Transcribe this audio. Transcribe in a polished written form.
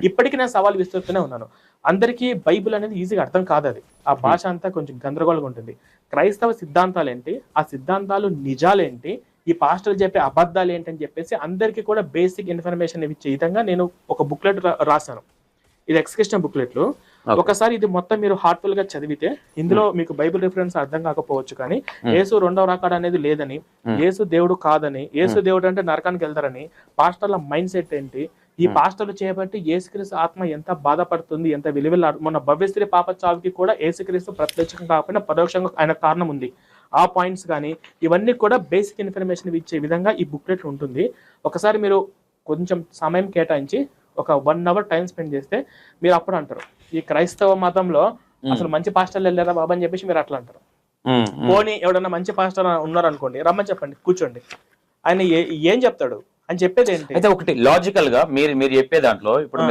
ఇప్పటికీ నేను సవాల్ విసురుతూనే ఉన్నాను. అందరికీ బైబిల్ అనేది ఈజీగా అర్థం కాదు. అది ఆ భాష అంతా కొంచెం గందరగోళంగా ఉంటుంది. క్రైస్తవ సిద్ధాంతాలు ఏంటి, ఆ సిద్ధాంతాలు నిజాలేంటి, ఈ పాస్టర్లు చెప్పే అబద్ధాలు ఏంటి అని చెప్పేసి అందరికీ కూడా బేసిక్ ఇన్ఫర్మేషన్ ఇచ్చే విధంగా నేను ఒక బుక్లెట్ రాశాను. ఇది ఎక్స్క్రిప్షన్ బుక్లెట్లు. ఒకసారి ఇది మొత్తం మీరు హార్ట్ఫుల్ గా చదివితే ఇందులో మీకు బైబిల్ రిఫరెన్స్ అర్థం కాకపోవచ్చు, కానీ యేసు రెండవ రాకడ అనేది లేదని, యేసు దేవుడు కాదని, యేసు దేవుడు అంటే నరకానికి వెళ్తారని, పాస్టర్ల మైండ్ సెట్ ఏంటి, ఈ పాస్టర్లు చేయబట్టి యేసుక్రీస్తు ఆత్మ ఎంత బాధపడుతుంది, ఎంత విలువల మన భవ్యశ్రీ పాప చావుకి కూడా యేసుక్రీస్తు ప్రత్యక్షంగా కాకపోయినా పరోక్షంగా ఆయన కారణం ఉంది. ఆ పాయింట్స్ కానీ ఇవన్నీ కూడా బేసిక్ ఇన్ఫర్మేషన్ ఇచ్చే విధంగా ఈ బుక్లెట్ ఉంటుంది. ఒకసారి మీరు కొంచెం సమయం కేటాయించి ఒక 1 hour టైం స్పెండ్ చేస్తే మీరు అప్పుడు అంటారు, ఈ క్రైస్తవ మతంలో అసలు మంచి పాస్టర్లు వెళ్ళారా బాబా అని చెప్పేసి మీరు అట్లా అంటారు. పోనీ ఎవడన్నా మంచి పాస్టర్ ఉన్నారనుకోండి, రమ్మని చెప్పండి, కూర్చోండి, ఆయన ఏం చెప్తాడు అని చెప్పేది ఏంటి. అయితే ఒకటి లాజికల్ గా మీరు చెప్పే దాంట్లో ఇప్పుడు